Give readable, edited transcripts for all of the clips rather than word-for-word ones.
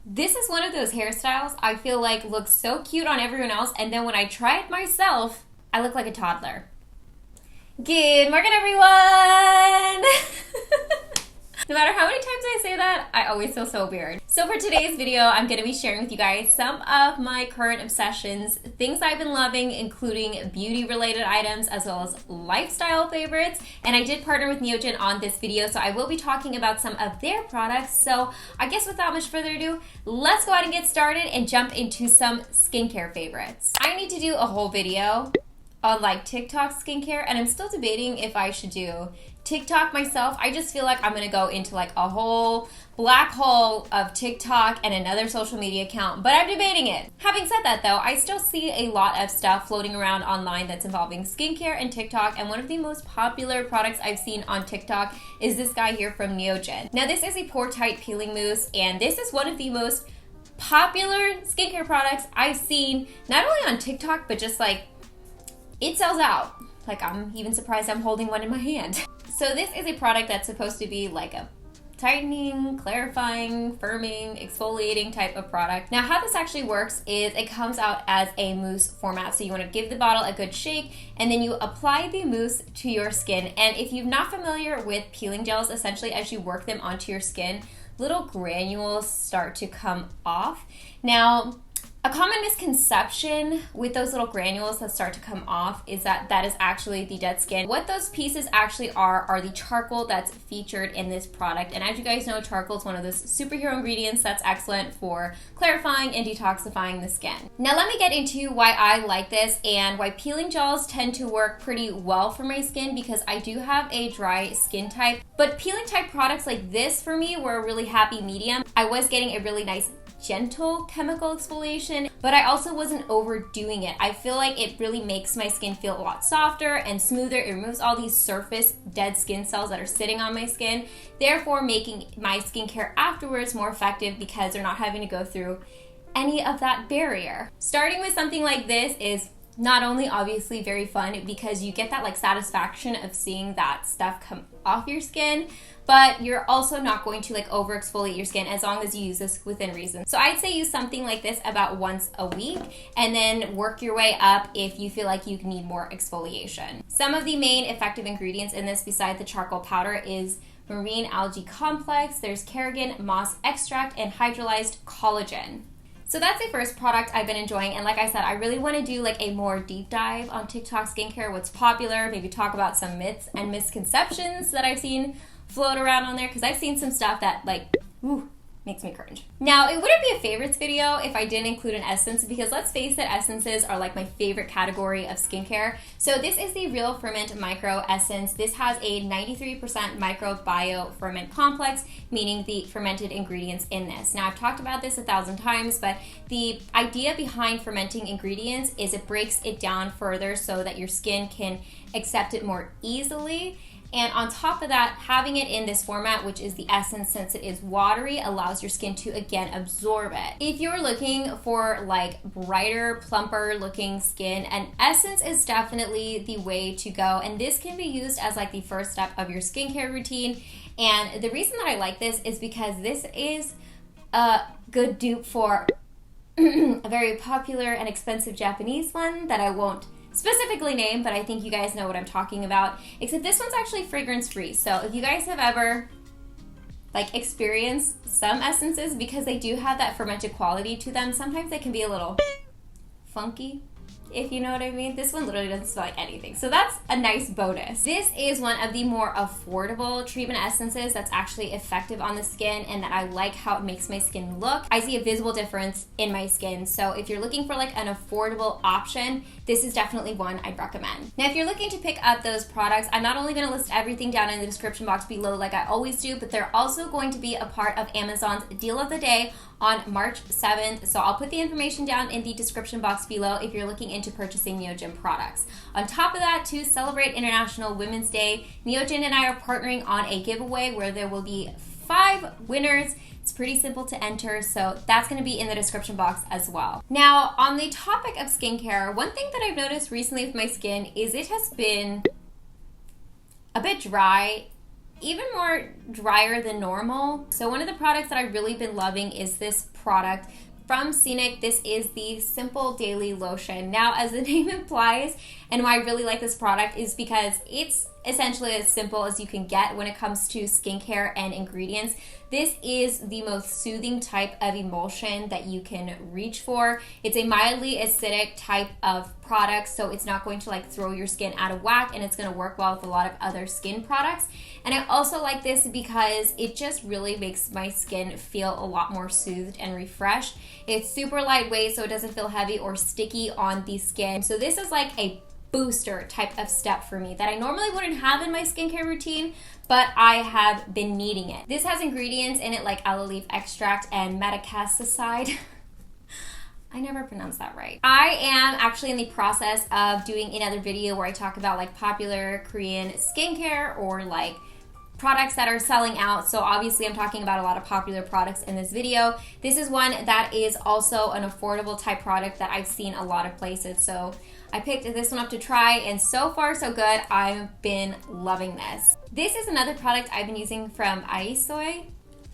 This is one of those hairstyles I feel like looks so cute on everyone else, and then when I try it myself, I look like a toddler. Good morning, everyone! No matter how many times I say that, I always feel so weird. So for today's video, I'm going to be sharing with you guys some of my current obsessions, things I've been loving, including beauty-related items as well as lifestyle favorites. And I did partner with Neogen on this video, so I will be talking about some of their products. So I guess without much further ado, let's go ahead and get started and jump into some skincare favorites. I need to do a whole video on like TikTok skincare, and I'm still debating if I should do TikTok myself. I just feel like I'm gonna go into like a whole black hole of TikTok and another social media account, but I'm debating it. Having said that though, I still see a lot of stuff floating around online that's involving skincare and TikTok, and one of the most popular products I've seen on TikTok is this guy here from Neogen. Now this is a Pore Tight Peeling Mousse, and this is one of the most popular skincare products I've seen, not only on TikTok, but just like it sells out. Like, I'm even surprised I'm holding one in my hand. So this is a product that's supposed to be like a tightening, clarifying, firming, exfoliating type of product. Now how this actually works is it comes out as a mousse format. So you want to give the bottle a good shake and then you apply the mousse to your skin. And if you're not familiar with peeling gels, essentially as you work them onto your skin, little granules start to come off. Now, a common misconception with those little granules that start to come off is that that is actually the dead skin. What those pieces actually are the charcoal that's featured in this product. And as you guys know, charcoal is one of those superhero ingredients that's excellent for clarifying and detoxifying the skin. Now let me get into why I like this and why peeling gels tend to work pretty well for my skin, because I do have a dry skin type. But peeling type products like this for me were a really happy medium. I was getting a really nice gentle chemical exfoliation, but I also wasn't overdoing it. I feel like it really makes my skin feel a lot softer and smoother. It removes all these surface dead skin cells that are sitting on my skin, therefore making my skincare afterwards more effective because they're not having to go through any of that barrier. Starting with something like this is not only obviously very fun because you get that like satisfaction of seeing that stuff come off your skin, but you're also not going to like over exfoliate your skin as long as you use this within reason. So I'd say use something like this about once a week and then work your way up if you feel like you need more exfoliation. Some of the main effective ingredients in this besides the charcoal powder is marine algae complex, there's carrageen, moss extract, and hydrolyzed collagen. So that's the first product I've been enjoying, and like I said, I really want to do like a more deep dive on TikTok skincare, what's popular, maybe talk about some myths and misconceptions that I've seen float around on there, because I've seen some stuff that like, ooh, makes me cringe. Now, it wouldn't be a favorites video if I didn't include an essence, because let's face it, essences are like my favorite category of skincare. So this is the Real Ferment Micro Essence. This has a 93% microbiome ferment complex, meaning the fermented ingredients in this. Now, I've talked about this 1,000 times, but the idea behind fermenting ingredients is it breaks it down further so that your skin can accept it more easily. And on top of that, having it in this format, which is the essence, since it is watery, allows your skin to, again, absorb it. If you're looking for like brighter, plumper looking skin, an essence is definitely the way to go. And this can be used as like the first step of your skincare routine. And the reason that I like this is because this is a good dupe for a very popular and expensive Japanese one that I won't specifically name, but I think you guys know what I'm talking about, except this one's actually fragrance free. So if you guys have ever like experienced some essences, because they do have that fermented quality to them, sometimes they can be a little funky, if you know what I mean. This one literally doesn't smell like anything, so that's a nice bonus. This is one of the more affordable treatment essences that's actually effective on the skin, and that I like how it makes my skin look. I see a visible difference in my skin, so if you're looking for like an affordable option, this is definitely one I'd recommend. Now, if you're looking to pick up those products, I'm not only going to list everything down in the description box below like I always do, but they're also going to be a part of Amazon's deal of the day on March 7th. So I'll put the information down in the description box below if you're looking into purchasing Neogen products. On top of that, to celebrate International Women's Day, Neogen and I are partnering on a giveaway where there will be 5 winners. It's pretty simple to enter, so that's going to be in the description box as well. Now, on the topic of skincare, one thing that I've noticed recently with my skin is it has been a bit dry even more drier than normal. So one of the products that I've really been loving is this product from Scenic. This is the Simple Daily Lotion. Now, as the name implies, and why I really like this product is because it's essentially as simple as you can get when it comes to skincare and ingredients. This is the most soothing type of emulsion that you can reach for. It's a mildly acidic type of product, so it's not going to like throw your skin out of whack, and it's going to work well with a lot of other skin products. And I also like this because it just really makes my skin feel a lot more soothed and refreshed. It's super lightweight, so it doesn't feel heavy or sticky on the skin. So this is like a booster type of step for me that I normally wouldn't have in my skincare routine, but I have been needing it. This has ingredients in it like aloe leaf extract and metacasticide. I never pronounced that right. I am actually in the process of doing another video where I talk about like popular Korean skincare or like products that are selling out. So obviously I'm talking about a lot of popular products in this video. This is one that is also an affordable type product that I've seen a lot of places. So I picked this one up to try, and so far so good. I've been loving this. This is another product I've been using from xoxo.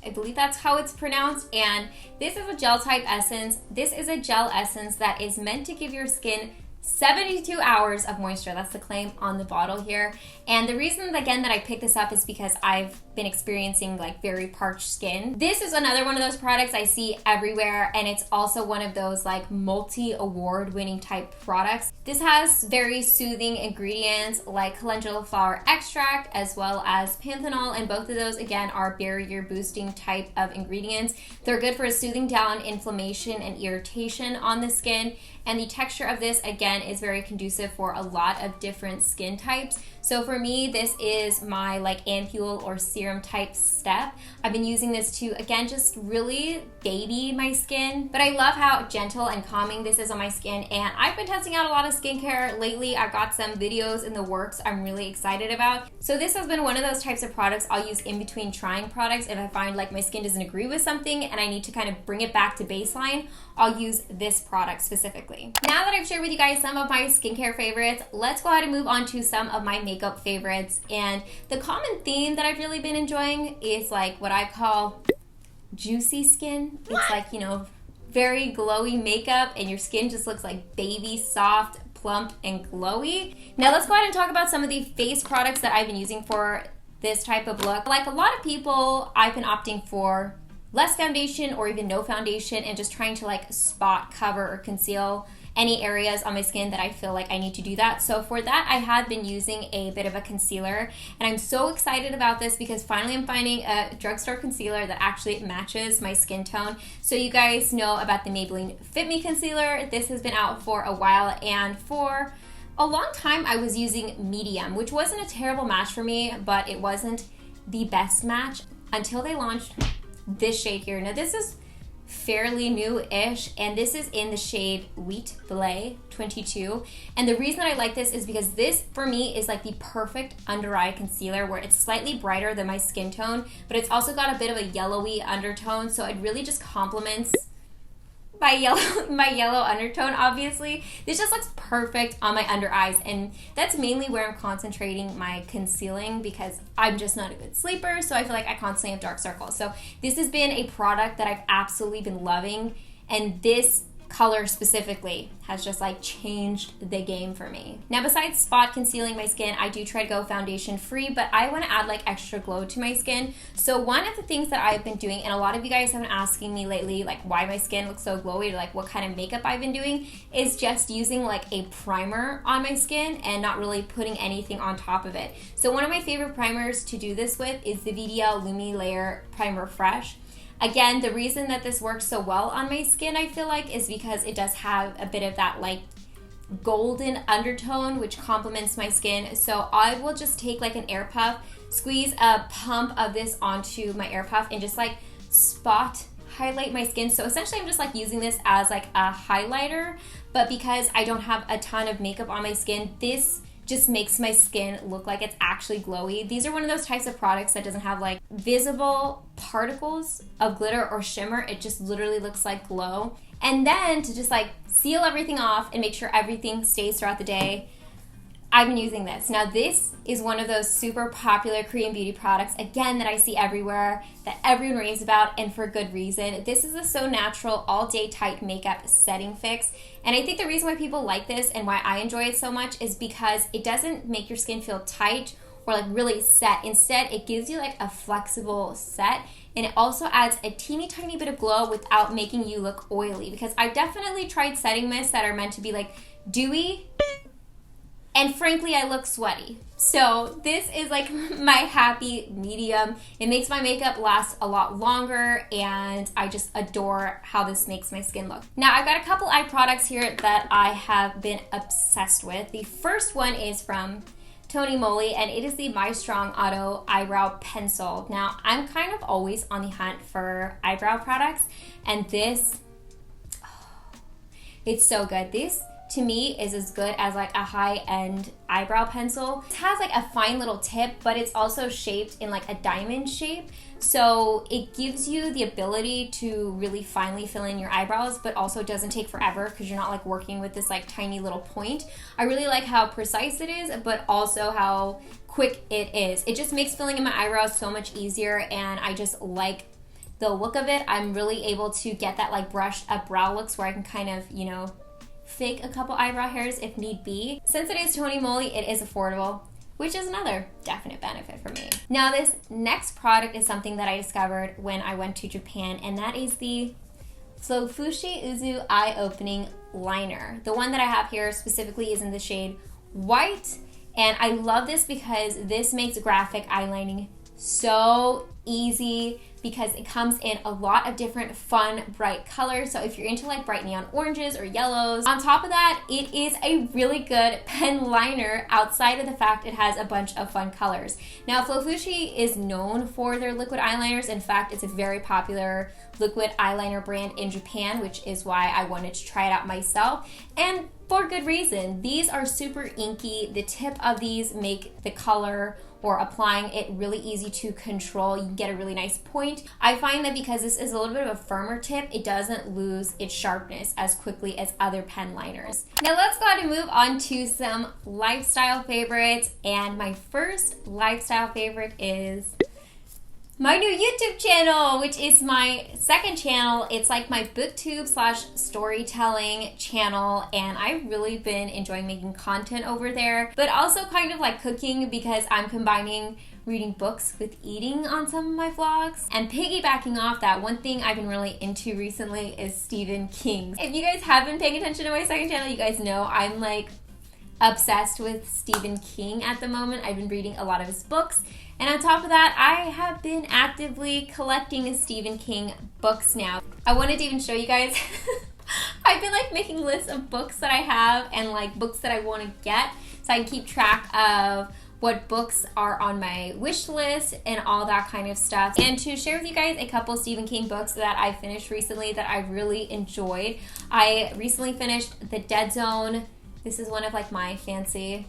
I believe that's how it's pronounced, and this is a gel type essence. This is a gel essence that is meant to give your skin 72 hours of moisture. That's the claim on the bottle here. And the reason, again, that I picked this up is because I've been experiencing like very parched skin. This is another one of those products I see everywhere, and it's also one of those like multi-award winning type products. This has very soothing ingredients like calendula flower extract as well as panthenol, and both of those again are barrier boosting type of ingredients. They're good for soothing down inflammation and irritation on the skin, and the texture of this again is very conducive for a lot of different skin types. So for me, this is my like ampule or serum type step. I've been using this to, again, just really baby my skin. But I love how gentle and calming this is on my skin. And I've been testing out a lot of skincare lately. I've got some videos in the works I'm really excited about. So this has been one of those types of products I'll use in between trying products. If I find like my skin doesn't agree with something and I need to kind of bring it back to baseline, I'll use this product specifically. Now that I've shared with you guys some of my skincare favorites, let's go ahead and move on to some of my makeup favorites. And the common theme that I've really been enjoying is like what I call juicy skin. It's like, you know, very glowy makeup and your skin just looks like baby soft, plump, and glowy. Now let's go ahead and talk about some of the face products that I've been using for this type of look. Like a lot of people, I've been opting for less foundation or even no foundation and just trying to like spot, cover, or conceal any areas on my skin that I feel like I need to do that. So for that, I have been using a bit of a concealer, and I'm so excited about this because finally I'm finding a drugstore concealer that actually matches my skin tone. So you guys know about the Maybelline Fit Me concealer. This has been out for a while, and for a long time I was using medium, which wasn't a terrible match for me, but it wasn't the best match until they launched this shade here. Now this is fairly new-ish, and this is in the shade Wheat Belay 22. And the reason that I like this is because this, for me, is like the perfect under-eye concealer where it's slightly brighter than my skin tone, but it's also got a bit of a yellowy undertone, so it really just complements my yellow undertone, obviously. This just looks perfect on my under eyes, and that's mainly where I'm concentrating my concealing because I'm just not a good sleeper, so I feel like I constantly have dark circles. So this has been a product that I've absolutely been loving, and this color specifically has just like changed the game for me. Now besides spot concealing my skin, I do try to go foundation free, but I want to add like extra glow to my skin. So one of the things that I've been doing, and a lot of you guys have been asking me lately like why my skin looks so glowy or like what kind of makeup I've been doing, is just using like a primer on my skin and not really putting anything on top of it. So one of my favorite primers to do this with is the VDL Lumi Layer Primer Fresh. Again, the reason that this works so well on my skin, I feel like, is because it does have a bit of that like golden undertone, which complements my skin. So I will just take like an air puff, squeeze a pump of this onto my air puff, and just like spot highlight my skin. So essentially I'm just like using this as like a highlighter, but because I don't have a ton of makeup on my skin, this just makes my skin look like it's actually glowy. These are one of those types of products that doesn't have like visible particles of glitter or shimmer. It just literally looks like glow. And then to just like seal everything off and make sure everything stays throughout the day, I've been using this. Now this is one of those super popular Korean beauty products, again, that I see everywhere, that everyone raves about, and for good reason. This is a So Natural All Day Tight Makeup Setting Fix. And I think the reason why people like this and why I enjoy it so much is because it doesn't make your skin feel tight or like really set. Instead, it gives you like a flexible set, and it also adds a teeny tiny bit of glow without making you look oily. Because I've definitely tried setting mists that are meant to be like dewy, and frankly, I look sweaty. So this is like my happy medium. It makes my makeup last a lot longer, and I just adore how this makes my skin look. Now, I've got a couple eye products here that I have been obsessed with. The first one is from Tony Moly, and it is the My Strong Auto Eyebrow Pencil. Now, I'm kind of always on the hunt for eyebrow products, and this, it's so good. This, to me, is as good as like a high-end eyebrow pencil. It has like a fine little tip, but it's also shaped in like a diamond shape. So it gives you the ability to really finely fill in your eyebrows, but also doesn't take forever because you're not like working with this like tiny little point. I really like how precise it is, but also how quick it is. It just makes filling in my eyebrows so much easier, and I just like the look of it. I'm really able to get that like brushed up brow looks where I can kind of, you know, fake a couple eyebrow hairs if need be. Since it is Tony Moly, it is affordable, which is another definite benefit for me. Now, this next product is something that I discovered when I went to Japan, and that is the Flofushi Uzu Eye Opening Liner. The one that I have here specifically is in the shade White, and I love this because this makes graphic eyelining so easy, because it comes in a lot of different fun, bright colors. So if you're into like bright neon oranges or yellows, on top of that, it is a really good pen liner outside of the fact it has a bunch of fun colors. Now, Flofushi is known for their liquid eyeliners. In fact, it's a very popular liquid eyeliner brand in Japan, which is why I wanted to try it out myself. And for good reason. These are super inky. The tip of these make the color or applying it really easy to control. You can get a really nice point. I find that because this is a little bit of a firmer tip, it doesn't lose its sharpness as quickly as other pen liners. Now let's go ahead and move on to some lifestyle favorites. And my first lifestyle favorite is my new YouTube channel, which is my second channel. It's like my booktube / storytelling channel, and I've really been enjoying making content over there, but also kind of like cooking, because I'm combining reading books with eating on some of my vlogs. And piggybacking off that, one thing I've been really into recently is Stephen King. If you guys have been paying attention to my second channel, you guys know I'm like obsessed with Stephen King at the moment. I've been reading a lot of his books. And on top of that, I have been actively collecting Stephen King books now. I wanted to even show you guys, I've been like making lists of books that I have and like books that I want to get, so I can keep track of what books are on my wish list and all that kind of stuff. And to share with you guys a couple Stephen King books that I finished recently that I really enjoyed. I recently finished The Dead Zone. This is one of like my fancy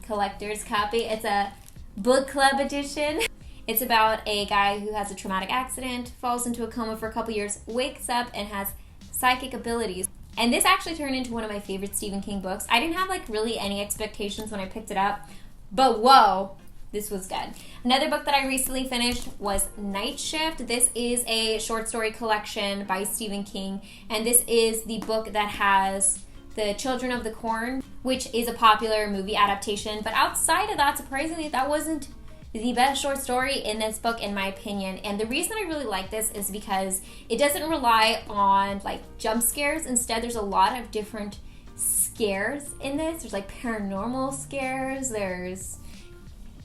collector's copy. It's a book club edition. It's about a guy who has a traumatic accident, falls into a coma for a couple years, wakes up and has psychic abilities. And this actually turned into one of my favorite Stephen King books. I didn't have like really any expectations when I picked it up, but whoa, this was good. Another book that I recently finished was Night Shift. This is a short story collection by Stephen King, and this is the book that has The Children of the Corn, which is a popular movie adaptation. But outside of that, surprisingly, that wasn't the best short story in this book, in my opinion. And the reason I really like this is because it doesn't rely on like jump scares. Instead, there's a lot of different scares in this. There's like paranormal scares, there's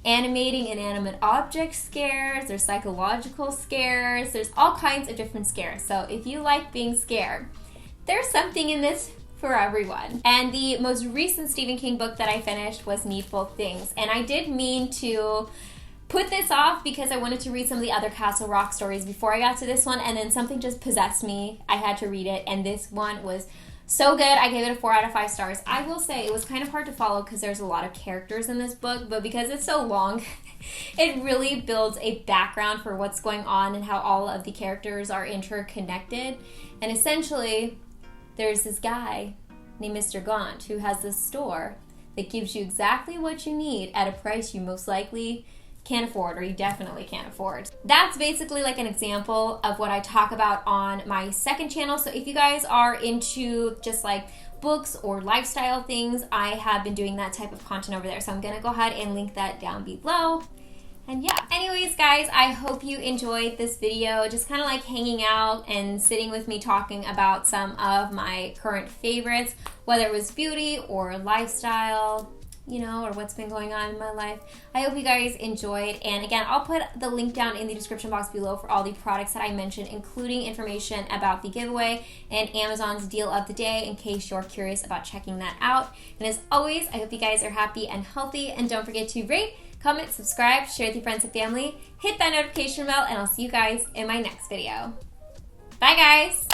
animating inanimate object scares, there's psychological scares, there's all kinds of different scares. So if you like being scared, there's something in this for everyone. And the most recent Stephen King book that I finished was Needful Things. And I did mean to put this off because I wanted to read some of the other Castle Rock stories before I got to this one, and then something just possessed me. I had to read it, and this one was so good. I gave it a 4 out of 5 stars. I will say it was kind of hard to follow because there's a lot of characters in this book, but because it's so long, it really builds a background for what's going on and how all of the characters are interconnected. And essentially, there's this guy named Mr. Gaunt who has this store that gives you exactly what you need at a price you most likely can't afford, or you definitely can't afford. That's basically like an example of what I talk about on my second channel. So if you guys are into just like books or lifestyle things, I have been doing that type of content over there. So I'm gonna go ahead and link that down below. And yeah, anyways guys, I hope you enjoyed this video, just kind of like hanging out and sitting with me talking about some of my current favorites, whether it was beauty or lifestyle, you know, or what's been going on in my life. I hope you guys enjoyed, and again, I'll put the link down in the description box below for all the products that I mentioned, including information about the giveaway and Amazon's deal of the day in case you're curious about checking that out. And as always, I hope you guys are happy and healthy, and don't forget to rate, comment, subscribe, share with your friends and family, hit that notification bell, and I'll see you guys in my next video. Bye guys!